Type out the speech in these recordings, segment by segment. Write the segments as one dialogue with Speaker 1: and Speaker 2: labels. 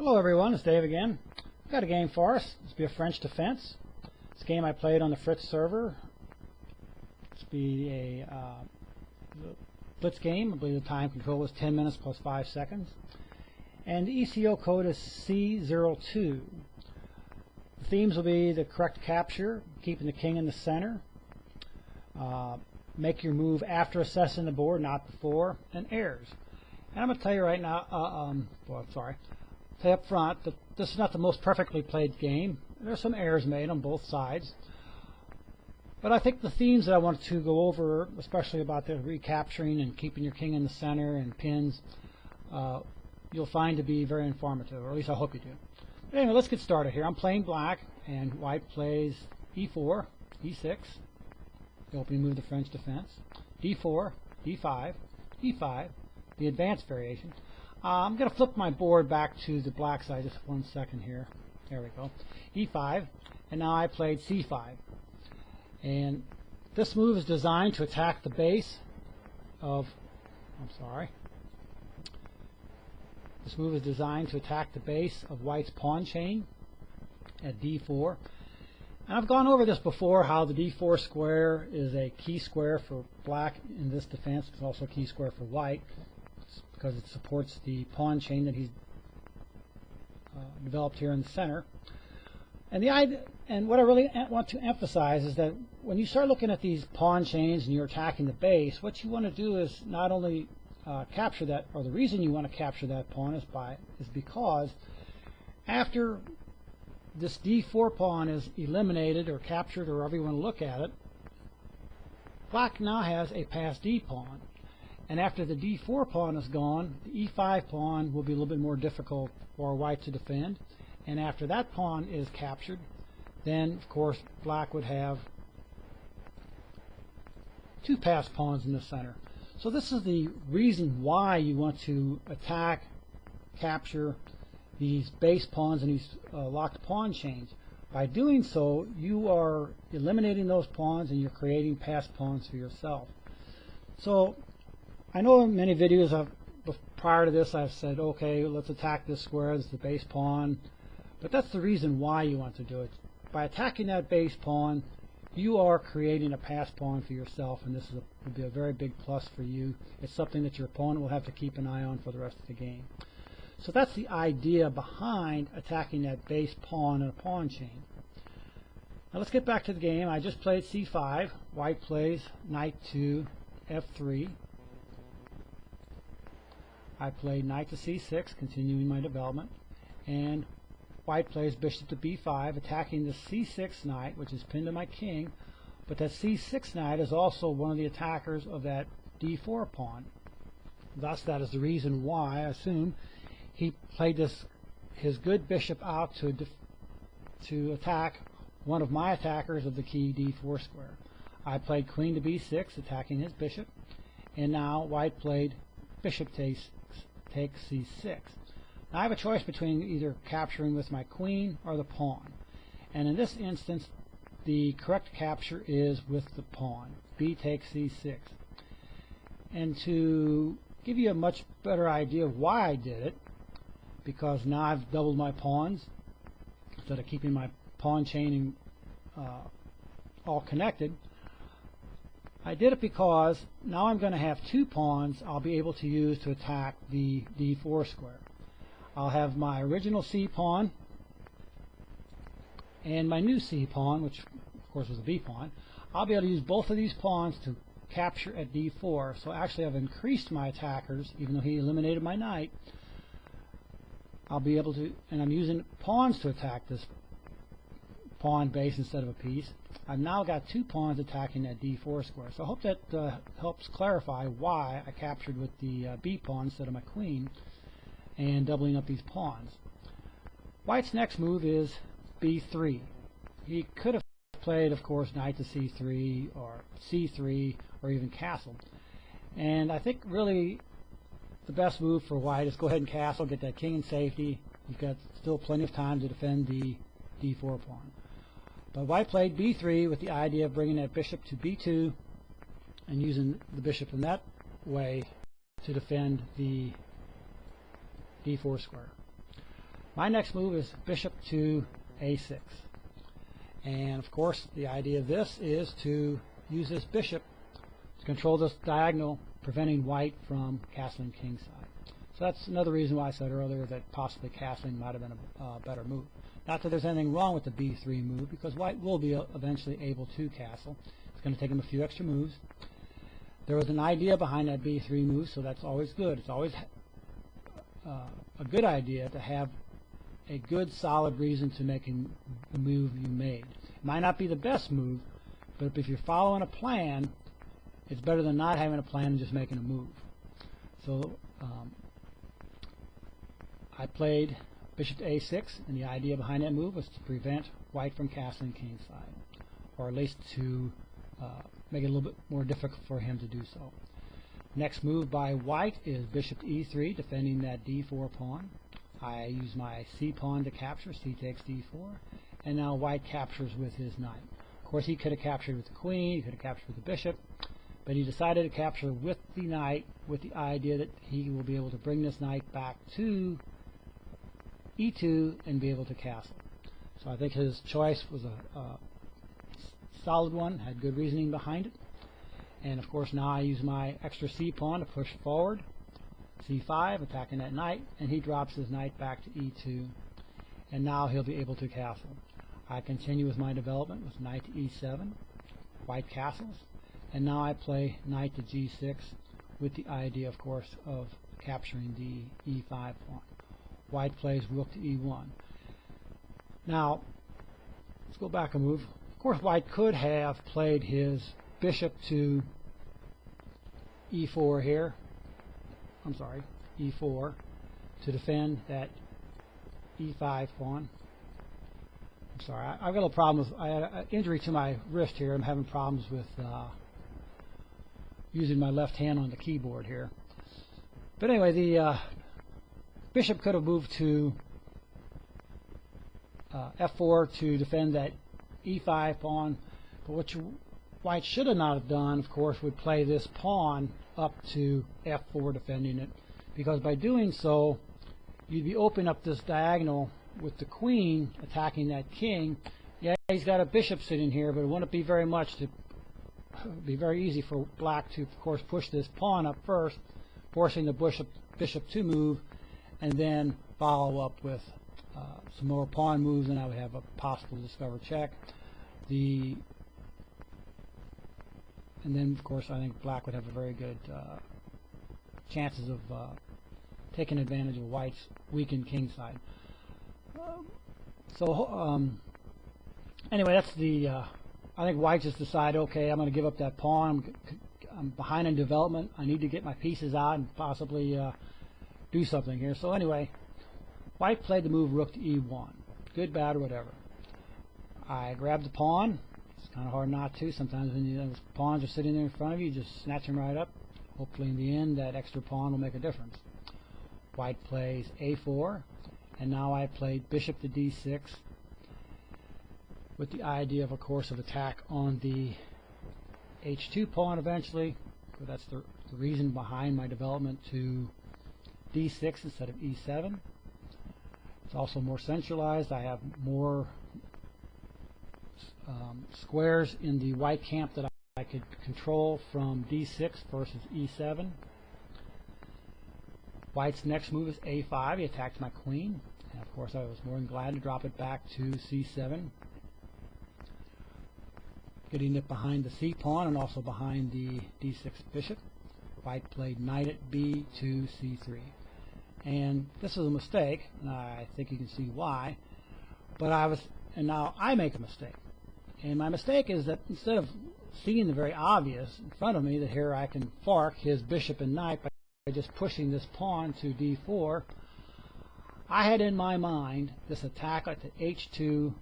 Speaker 1: Hello everyone, it's Dave again. I've got a game for us. This will be a French defense. This game I played on the Fritz server. This will be a blitz game. I believe the time control is 10 minutes plus 5 seconds. And the ECO code is C02. The themes will be the correct capture, keeping the king in the center, make your move after assessing the board, not before, and errors. And I'm going to tell you right now, say up front that this is not the most perfectly played game. There's some errors made on both sides. But I think the themes that I want to go over, especially about the recapturing and keeping your king in the center and pins, you'll find to be very informative, or at least I hope you do. But anyway, let's get started here. I'm playing black, and white plays e4, e6, the opening move of the French defense, d4, d5, e5, the advanced variation. I'm going to flip my board back to the black side just 1 second here. There we go. e5, and now I played c5. And this move is designed to attack the base of, This move is designed to attack the base of white's pawn chain at d4. And I've gone over this before, how the d4 square is a key square for black in this defense. It's also a key square for white, because it supports the pawn chain that he's developed here in the center. And the idea, and what I really want to emphasize is that when you start looking at these pawn chains and you're attacking the base, what you want to do is not only capture that, or the reason you want to capture that pawn is because after this d4 pawn is eliminated or captured, or however you want to look at it, black now has a pass d pawn. And after the d4 pawn is gone, the e5 pawn will be a little bit more difficult for white to defend. And after that pawn is captured, then of course black would have two pass pawns in the center. So this is the reason why you want to attack, capture these base pawns and these locked pawn chains. By doing so, you are eliminating those pawns and you're creating pass pawns for yourself. So I know in many videos prior to this I've said, okay, let's attack this square, this is the base pawn. But that's the reason why you want to do it. By attacking that base pawn, you are creating a pass pawn for yourself, and this will be a very big plus for you. It's something that your opponent will have to keep an eye on for the rest of the game. So that's the idea behind attacking that base pawn in a pawn chain. Now let's get back to the game. I just played c5. White plays knight to f3. I played knight to c6, continuing my development, and white plays bishop to b5, attacking the c6 knight, which is pinned to my king, but that c6 knight is also one of the attackers of that d4 pawn. Thus, that is the reason why I assume he played his good bishop out to attack one of my attackers of the key d4 square. I played queen to b6, attacking his bishop, and now white played bishop takes c6. Now I have a choice between either capturing with my queen or the pawn. And in this instance, the correct capture is with the pawn. B takes c6. And to give you a much better idea of why I did it, because now I've doubled my pawns, instead of keeping my pawn chain all connected, I did it because now I'm going to have two pawns I'll be able to use to attack the d4 square. I'll have my original c pawn and my new c pawn, which of course was a b pawn. I'll be able to use both of these pawns to capture at d4. So actually I've increased my attackers, even though he eliminated my knight. I'll be able to, and I'm using pawns to attack this pawn base instead of a piece. I've now got two pawns attacking that d4 square. So I hope that helps clarify why I captured with the b pawn instead of my queen and doubling up these pawns. White's next move is b3. He could have played, of course, knight to c3 or c3 or even castle. And I think really the best move for white is go ahead and castle, get that king in safety. You've got still plenty of time to defend the d4 pawn. But white played b3 with the idea of bringing that bishop to b2 and using the bishop in that way to defend the d4 square. My next move is bishop to a6. And of course the idea of this is to use this bishop to control this diagonal, preventing white from castling kingside. So that's another reason why I said earlier that possibly castling might have been a better move. Not that there's anything wrong with the b3 move, because white will be eventually able to castle. It's going to take him a few extra moves. There was an idea behind that b3 move, so that's always good. It's always a good idea to have a good solid reason to making the move you made. It might not be the best move, but if you're following a plan, it's better than not having a plan and just making a move. So I played bishop to a6, and the idea behind that move was to prevent white from castling kingside, or at least to make it a little bit more difficult for him to do so. Next move by white is bishop to e3, defending that d4 pawn. I use my c pawn to capture, c takes d4, and now white captures with his knight. Of course, he could have captured with the queen, he could have captured with the bishop, but he decided to capture with the knight with the idea that he will be able to bring this knight back to e2 and be able to castle. So I think his choice was a solid one, had good reasoning behind it. And of course now I use my extra c pawn to push forward, c5, attacking that knight, and he drops his knight back to e2, and now he'll be able to castle. I continue with my development with knight to e7, white castles, and now I play knight to g6 with the idea, of course, of capturing the e5 pawn. White plays rook to e1. Now, let's go back a move. Of course, white could have played his bishop to e4 here. I'm sorry, e4, to defend that e5 pawn. I'm sorry, I've got a little problem with, I had an injury to my wrist here. I'm having problems with using my left hand on the keyboard here. But anyway, the bishop could have moved to f4 to defend that e5 pawn, but what white should have not have done, of course, would play this pawn up to f4 defending it, because by doing so you'd be opening up this diagonal with the queen attacking that king. Yeah, he's got a bishop sitting here, but it wouldn't be very much to be very easy for black to, of course, push this pawn up first, forcing the bishop to move, and then follow up with some more pawn moves, and I would have a possible discover check. And then, of course, I think black would have a very good chances of taking advantage of white's weakened king side. Anyway, that's the. I think white just decided, okay, I'm going to give up that pawn. I'm behind in development. I need to get my pieces out and possibly do something here. So anyway, white played the move rook to e1. Good, bad, or whatever. I grabbed the pawn. It's kind of hard not to. Sometimes when those pawns are sitting there in front of you, just snatch them right up. Hopefully in the end that extra pawn will make a difference. White plays a4, and now I played bishop to d6 with the idea of a course of attack on the h2 pawn eventually. So that's the reason behind my development to d6 instead of e7. It's also more centralized. I have more squares in the white camp that I could control from d6 versus e7. White's next move is a5. He attacked my queen, and of course I was more than glad to drop it back to c7, getting it behind the c pawn and also behind the d6 bishop. White played knight at b to c3, and this is a mistake, and I think you can see why. But now I make a mistake, and my mistake is that instead of seeing the very obvious in front of me, that here I can fork his bishop and knight by just pushing this pawn to d4, I had in my mind this attack at the h2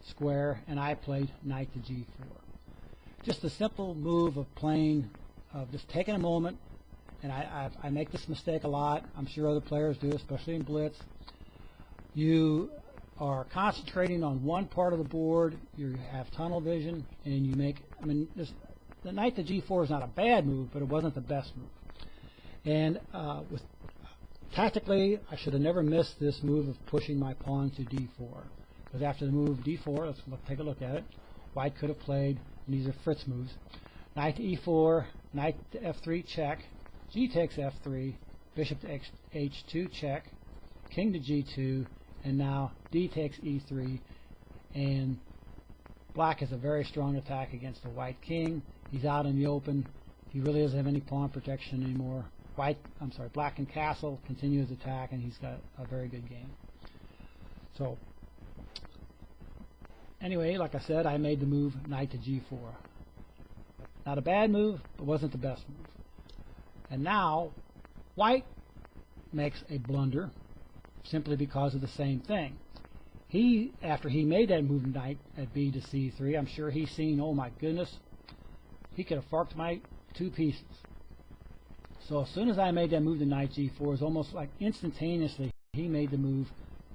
Speaker 1: square, and I played knight to g4. Just a simple move of playing, of just taking a moment, and I make this mistake a lot. I'm sure other players do, especially in blitz. You are concentrating on one part of the board, you have tunnel vision, and you make, I mean, the knight to g4 is not a bad move, but it wasn't the best move. And with Tactically, I should have never missed this move of pushing my pawn to d4, because after the move d4, let's take a look at it. White could have played, and these are Fritz moves, knight to e4, knight to f3 check, g takes f3, bishop to h2 check, king to g2, and now d takes e3, and black has a very strong attack against the white king. He's out in the open. He really doesn't have any pawn protection anymore. Black can castle, continue his attack, and he's got a very good game. So, anyway, like I said, I made the move knight to g4. Not a bad move, but wasn't the best move. And now, white makes a blunder simply because of the same thing. After he made that move knight at b to c3, I'm sure he's seen, oh my goodness, he could have forked my two pieces. So as soon as I made that move to knight g4, it was almost like instantaneously he made the move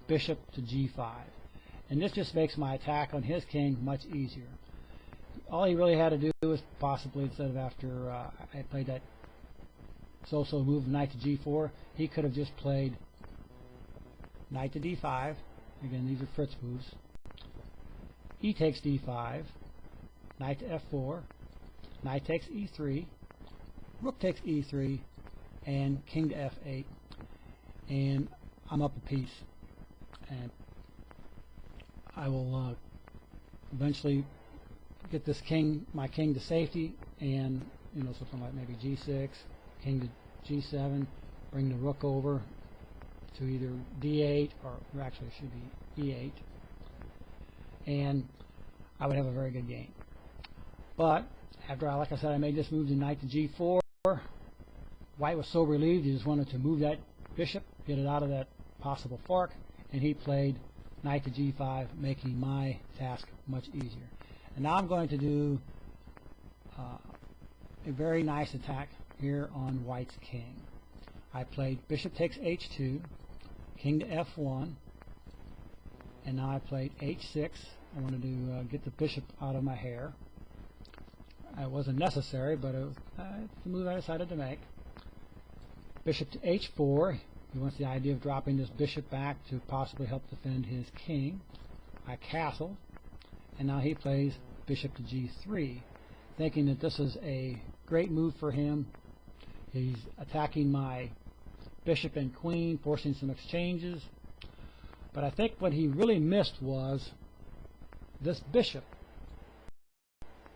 Speaker 1: bishop to g5. And this just makes my attack on his king much easier. All he really had to do was possibly, instead of after I played that so-so move knight to g4, he could have just played knight to d5. Again, these are Fritz moves. E takes d5, knight to f4, knight takes e3, rook takes e3, and king to f8, and I'm up a piece. And I will eventually get this my king to safety, and something like maybe g6, king to g7, bring the rook over to either d8 or actually it should be e8, and I would have a very good game. But after like I said, I made this move to knight to g4. White was so relieved he just wanted to move that bishop, get it out of that possible fork, and he played knight to g5, making my task much easier. And now I'm going to do a very nice attack here on white's king. I played bishop takes h2, king to f1, and now I played h6. I wanted to get the bishop out of my hair. It wasn't necessary, but it was the move I decided to make. Bishop to h4. He wants the idea of dropping this bishop back to possibly help defend his king. I castle, and now he plays bishop to g3, thinking that this is a great move for him. He's attacking my bishop and queen, forcing some exchanges. But I think what he really missed was this bishop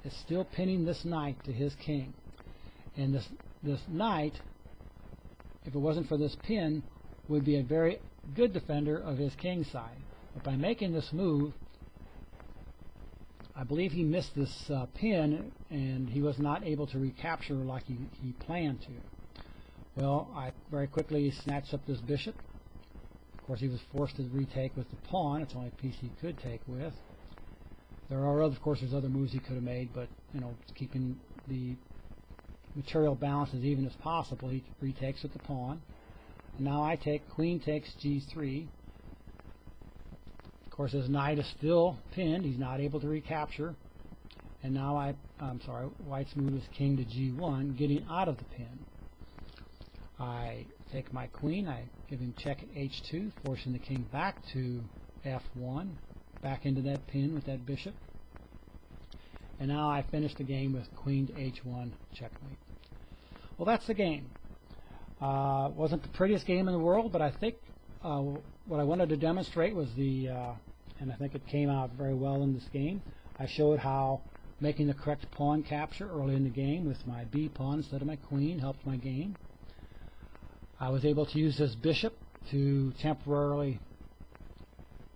Speaker 1: is still pinning this knight to his king. And this knight, if it wasn't for this pin, would be a very good defender of his king side. But by making this move, I believe he missed this pin, and he was not able to recapture like he planned to. Well, I very quickly snatched up this bishop. Of course, he was forced to retake with the pawn. It's the only piece he could take with. There are, of course, there's other moves he could have made, but keeping the material balance as even as possible, he retakes with the pawn. And now I take queen takes g3. Of course, his knight is still pinned. He's not able to recapture. And now white's move is king to g1, getting out of the pin. I take my queen, I give him check at h2, forcing the king back to f1, back into that pin with that bishop. And now I finish the game with queen to h1, checkmate. Well, that's the game. Wasn't the prettiest game in the world, but I think what I wanted to demonstrate was and I think it came out very well in this game. I showed how making the correct pawn capture early in the game with my b pawn instead of my queen helped my game. I was able to use this bishop to temporarily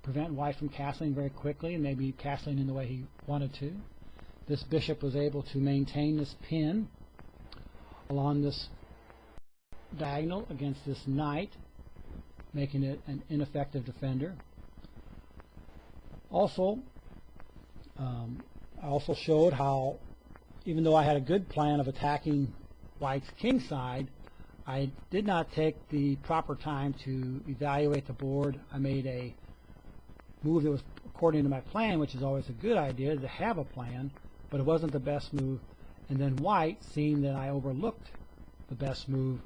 Speaker 1: prevent white from castling very quickly and maybe castling in the way he wanted to. This bishop was able to maintain this pin along this diagonal against this knight, making it an ineffective defender. Also, I also showed how, even though I had a good plan of attacking white's king side, I did not take the proper time to evaluate the board. I made a move that was according to my plan, which is always a good idea to have a plan, but it wasn't the best move. And then white, seeing that I overlooked the best move,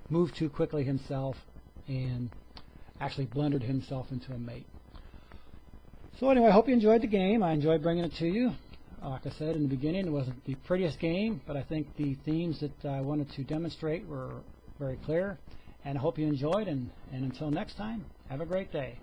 Speaker 1: moved too quickly himself and actually blundered himself into a mate. So anyway, I hope you enjoyed the game. I enjoyed bringing it to you. Like I said in the beginning, it wasn't the prettiest game, but I think the themes that I wanted to demonstrate were very clear, and I hope you enjoyed, and until next time, have a great day.